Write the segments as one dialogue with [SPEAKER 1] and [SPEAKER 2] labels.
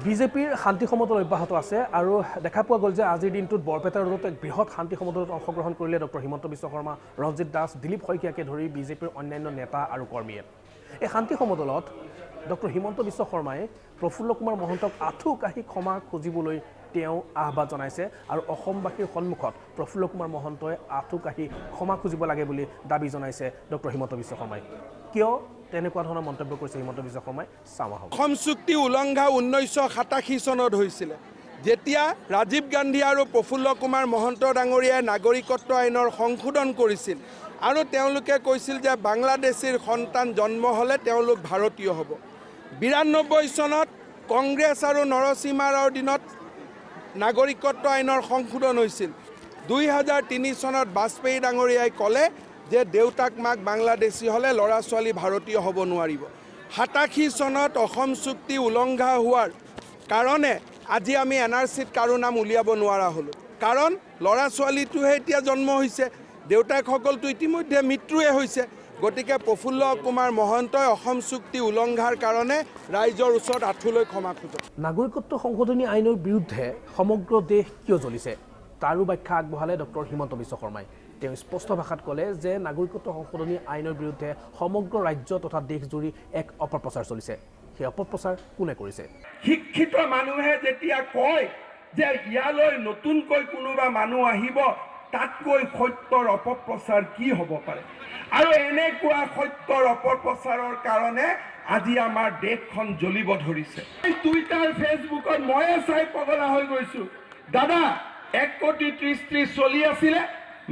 [SPEAKER 1] বিজেপিৰ শান্তি সমদল অব্যাহত আছে আৰু দেখা পোৱা গ'ল যে আজিৰ দিনটোত বৰপেটা ৰোডত এক বৃহৎ শান্তি সমদলত অংশগ্ৰহণ কৰিলে ডক্টৰ হিমন্ত বিশ্ব শৰ্মা, ৰঞ্জিত দাস, দিলীপ শইকীয়াকে ধৰি বিজেপিৰ অন্যান্য নেতা আৰু কৰ্মীয়ে। এই শান্তি সমদলত ডক্টৰ হিমন্ত বিশ্ব শৰ্মাই প্ৰফুল্ল কুমাৰ মহন্তক আঁঠু কাঢ়ি ক্ষমা খুজিবলৈ তেওঁ আহ্বান জনাইছে আৰু অসমবাসীৰ সন্মুখত প্ৰফুল্ল কুমাৰ মহন্তই আঁঠু কাঢ়ি ক্ষমা খুজিব লাগে বুলি দাবী জনাইছে ডক্টৰ হিমন্ত বিশ্ব শৰ্মাই। কিয় তেনেকুৱা ধৰণৰ মন্তব্য কৰিছে হিমন্ত বিশ্ব শৰ্মাই? চাওঁ আহক।
[SPEAKER 2] অসম চুক্তি উলংঘা 1987 চনত হৈছিলে, যেতিয়া ৰাজীৱ গান্ধী আৰু প্ৰফুল্ল কুমাৰ মহন্ত ডাঙৰীয়াই নাগৰিকত্ব আইনৰ সংশোধন কৰিছিল আৰু তেওঁলোকে কৈছিল যে বাংলাদেশীৰ সন্তান জন্ম হ'লে তেওঁলোক ভাৰতীয় হ'ব। 92 চনত কংগ্ৰেছ আৰু নৰসিংহ ৰাওৰ দিনত নাগৰিকত্ব আইনৰ সংশোধন হৈছিল। 2003 চনত বাজপেয়ী ডাঙৰীয়াই ক'লে যে দেউতাক মাক বাংলাদেশী হ'লে ল'ৰা ছোৱালী ভাৰতীয় হ'ব নোৱাৰিব। 87 চনত অসম চুক্তি উলংঘা হোৱাৰ কাৰণে আজি আমি NRCত কাৰো নাম উলিয়াব নোৱাৰা হ'লোঁ, কাৰণ ল'ৰা ছোৱালীটোহে এতিয়া জন্ম হৈছে, দেউতাকসকলটো ইতিমধ্যে মৃত্যুৱে হৈছে। গতিকে প্ৰফুল্ল কুমাৰ মহন্তই অসম চুক্তি উলংঘাৰ কাৰণে ৰাইজৰ ওচৰত আঁঠুলৈ ক্ষমা খোজে।
[SPEAKER 1] নাগৰিকত্ব সংশোধনী আইনৰ বিৰুদ্ধে সমগ্ৰ দেশ কিয় জ্বলিছে তাৰো ব্যাখ্যা আগবঢ়ালে ডক্টৰ হিমন্ত বিশ্ব শৰ্মাই। তেওঁ স্পষ্ট ভাষাত ক'লে যে নাগৰিকত্ব সংশোধনী আইনৰ বিৰুদ্ধে সমগ্ৰ ৰাজ্য তথা দেশজুৰি এক অপপ্ৰচাৰ চলিছে। সেই অপপ্ৰচাৰ কোনে কৰিছে?
[SPEAKER 3] শিক্ষিত মানুহে যেতিয়া কয় যে ইয়ালৈ নতুনকৈ কোনোবা মানুহ আহিব, তাতকৈ সত্যৰ অপপ্ৰচাৰ কি হ'ব পাৰে? আৰু এনেকুৱা সত্যৰ অপপ্ৰচাৰৰ কাৰণে আজি আমাৰ দেশখন জ্বলিব ধৰিছে। টুইটাৰ ফেচবুকত ময়ে চাই পগলা হৈ গৈছোঁ। দাদা 1 কোটি 30 চলি আছিলে,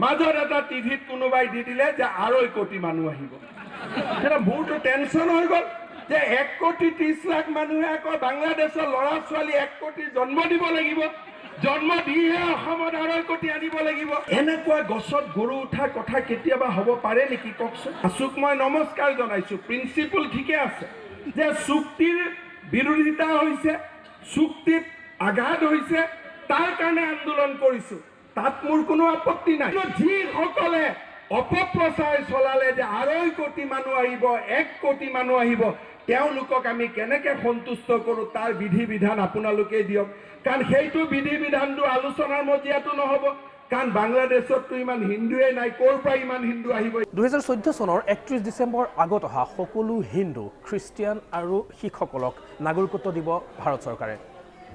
[SPEAKER 3] মাজত এটা টিভিত কোনোবাই দি দিলে যে 2.5 কোটি মানুহ আহিব। এটা মোৰতো টেনশ্যন হৈ গ'ল যে 1 কোটি 30 লাখ মানুহে আকৌ বাংলাদেশৰ ল'ৰা ছোৱালী 1 কোটি জন্ম দিব লাগিব, জন্ম দিহে অসমত 2.5 কোটি আনিব লাগিব। এনেকুৱা গছত গৰু উঠা কথা কেতিয়াবা হ'ব পাৰে নেকি কওকচোন? আচুক মই নমস্কাৰ জনাইছোঁ, প্ৰিন্সিপল ঠিকে আছে যে চুক্তিৰ বিৰোধিতা হৈছে, চুক্তিত আঘাত হৈছে, তাৰ কাৰণে আন্দোলন কৰিছোঁ, তাত মোৰ কোনো আপত্তি নাই। যিসকলে অপপ্ৰচাৰ চলালে যে 2.5 কোটি মানুহ আহিব, 1 কোটি মানুহ আহিব, তেওঁলোকক আমি কেনেকৈ সন্তুষ্ট কৰোঁ তাৰ বিধি বিধান আপোনালোকে দিয়ক। কাৰণ সেইটো বিধি বিধানটো আলোচনাৰ মজিয়াটো নহ'ব, কাৰণ বাংলাদেশততো ইমান হিন্দুৱে নাই, ক'ৰ পৰা ইমান হিন্দু আহিব? 2014
[SPEAKER 1] চনৰ 31 ডিচেম্বৰ আগত অহা সকলো হিন্দু, খ্ৰীষ্টিয়ান আৰু শিখসকলক নাগৰিকত্ব দিব ভাৰত চৰকাৰে।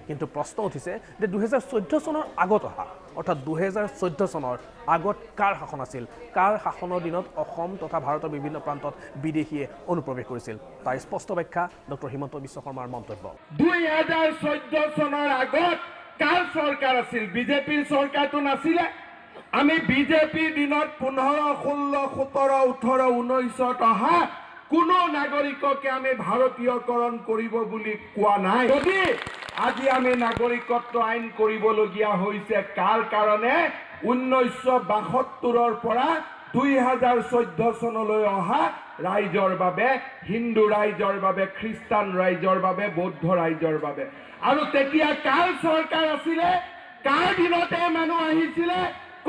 [SPEAKER 1] কিন্তু প্ৰশ্ন উঠিছে যে 2014 চনৰ আগত অহা, অৰ্থাৎ 2014 চনৰ আগত কাৰ শাসন আছিল? কাৰ শাসনৰ দিনত অসম তথা ভাৰতৰ বিভিন্ন প্ৰান্তত বিদেশীয়ে অনুপ্ৰৱেশ কৰিছিল? তাৰ স্পষ্ট ব্যাখ্যা ডক্টৰ হিমন্ত বিশ্ব শৰ্মাৰ মন্তব্য।
[SPEAKER 3] 2014 চনৰ আগত কাৰ চৰকাৰ আছিল? বিজেপিৰ চৰকাৰটো নাছিলে। আমি বিজেপিৰ দিনত 15, 16, 17, 18, 19ত অহা কোনো নাগৰিককে আমি ভাৰতীয়কৰণ কৰিব বুলি কোৱা নাই। যদি আজি আমি নাগৰিকত্ব আইন কৰিবলগীয়া হৈছে কাৰ কাৰণে? 1972ৰ পৰা 2014 চনলৈ অহা ৰাইজৰ বাবে, হিন্দু ৰাইজৰ বাবে, খ্ৰীষ্টান ৰাইজৰ বাবে, বৌদ্ধ ৰাইজৰ বাবে। আৰু তেতিয়া কাৰ চৰকাৰ আছিলে? কাৰ দিনতে মানুহ আহিছিলে?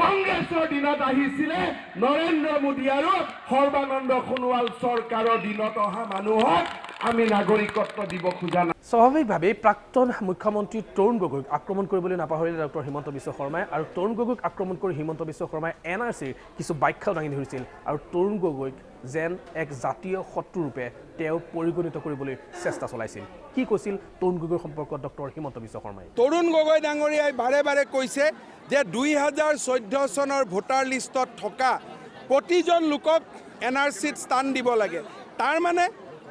[SPEAKER 3] কংগ্ৰেছৰ দিনত আহিছিলে। নৰেন্দ্ৰ মোদী আৰু সৰ্বানন্দ সোণোৱাল চৰকাৰৰ দিনত অহা মানুহক আমি নাগৰিকত্ব দিব খোজা নাই।
[SPEAKER 1] স্বাভাৱিকভাৱেই প্ৰাক্তন মুখ্যমন্ত্ৰী তৰুণ গগৈক আক্ৰমণ কৰিবলৈ নাপাহৰিলে ডক্টৰ হিমন্ত বিশ্ব শৰ্মাই, আৰু তৰুণ গগৈক আক্ৰমণ কৰি হিমন্ত বিশ্ব শৰ্মাই NRCৰ কিছু ব্যাখ্যাও দাঙি ধৰিছিল আৰু তৰুণ গগৈক যেন এক জাতীয় শত্ৰুৰূপে তেওঁ পৰিগণিত কৰিবলৈ চেষ্টা চলাইছিল। কি কৈছিল তৰুণ গগৈৰ সম্পৰ্কত ডক্টৰ হিমন্ত বিশ্ব শৰ্মাই?
[SPEAKER 2] তৰুণ গগৈ ডাঙৰীয়াই বাৰে বাৰে কৈছে যে 2014 চনৰ ভোটাৰ লিষ্টত থকা প্ৰতিজন লোকক NRCত স্থান দিব লাগে। তাৰ মানে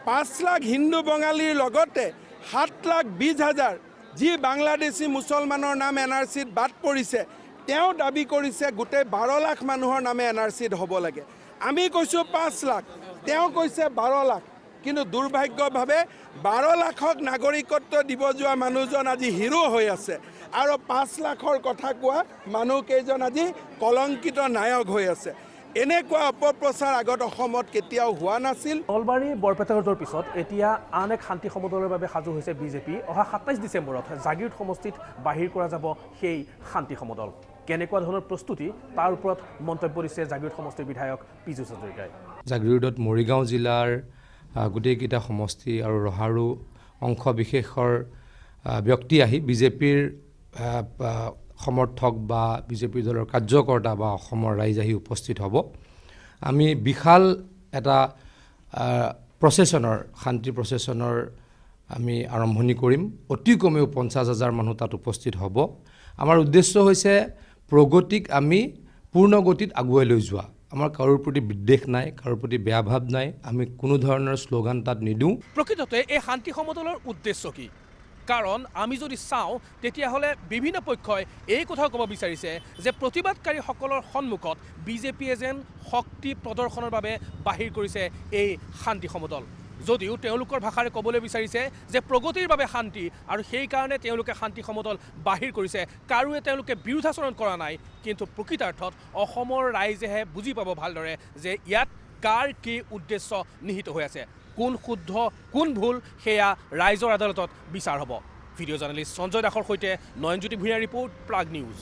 [SPEAKER 2] 5 লাখ হিন্দু বঙালীৰ লগতে 7,20,000 যি বাংলাদেশী মুছলমানৰ নাম NRCত বাদ পৰিছে, তেওঁ দাবী কৰিছে গোটেই 12 লাখ মানুহৰ নামে NRCত হ'ব লাগে। আমি কৈছোঁ 5 লাখ, তেওঁ কৈছে 12 লাখ। কিন্তু দুৰ্ভাগ্যভাৱে 12 লাখক নাগৰিকত্ব দিব যোৱা মানুহজন আজি হিৰো হৈ আছে, আৰু 5 লাখৰ কথা কোৱা মানুহকেইজন আজি কলংকিত নায়ক হৈ আছে। এনেকুৱা অপপ্ৰচাৰ আগত অসমত কেতিয়াও হোৱা নাছিল।
[SPEAKER 1] নলবাৰী বৰপেটা ৰোডৰ পিছত এতিয়া আন এক শান্তি সমদলৰ বাবে সাজু হৈছে বিজেপি। অহা 27 ডিচেম্বৰত জাগিৰোড সমষ্টিত বাহিৰ কৰা যাব সেই শান্তি সমদল। কেনেকুৱা ধৰণৰ প্ৰস্তুতি তাৰ ওপৰত মন্তব্য দিছে জাগিৰোড সমষ্টিৰ বিধায়ক পীযুষ হাজৰিকাই।
[SPEAKER 4] জাগিৰোডত মৰিগাঁও জিলাৰ গোটেইকেইটা সমষ্টি আৰু ৰহাৰু অংশ বিশেষৰ ব্যক্তি আহি বিজেপিৰ সমৰ্থক বা বিজেপি দলৰ কাৰ্যকৰ্তা বা অসমৰ ৰাইজ আহি উপস্থিত হ'ব আমি বিশাল এটা প্ৰচেছনৰ শান্তি প্ৰচেছনৰ আমি আৰম্ভণি কৰিম অতি কমেও 50,000 মানুহ তাত উপস্থিত হ'ব আমাৰ উদ্দেশ্য হৈছে প্ৰগতিক আমি পূৰ্ণ গতিত আগুৱাই লৈ যোৱা আমাৰ কাৰোৰ প্ৰতি বিদ্বেষ নাই কাৰোৰ প্ৰতি বেয়া ভাৱ নাই আমি কোনো ধৰণৰ শ্লোগান তাত নিদিওঁ
[SPEAKER 1] প্ৰকৃততে এই শান্তি সমদলৰ উদ্দেশ্য কি কাৰণ আমি যদি চাওঁ তেতিয়াহ'লে বিভিন্ন পক্ষই এই কথাও ক'ব বিচাৰিছে যে প্ৰতিবাদকাৰীসকলৰ সন্মুখত বিজেপিয়ে যেন শক্তি প্ৰদৰ্শনৰ বাবে বাহিৰ কৰিছে এই শান্তি সমদল যদিও তেওঁলোকৰ ভাষাৰে ক'বলৈ বিচাৰিছে যে প্ৰগতিৰ বাবে শান্তি আৰু সেইকাৰণে তেওঁলোকে শান্তি সমদল বাহিৰ কৰিছে কাৰোৱে তেওঁলোকে বিৰোধাচৰণ কৰা নাই কিন্তু প্ৰকৃতাৰ্থত অসমৰ ৰাইজেহে বুজি পাব ভালদৰে যে ইয়াত কাৰ কি উদ্দেশ্য নিহিত হৈ আছে কোন শুদ্ধ কোন ভুল সেয়া ৰাইজৰ আদালতত বিচাৰ হ'ব ভিডিঅ' জাৰ্নেলিষ্ট সঞ্জয় দাসৰ সৈতে নয়নজ্যোতি ভূঞাৰ ৰিপৰ্ট প্ৰাগ নিউজ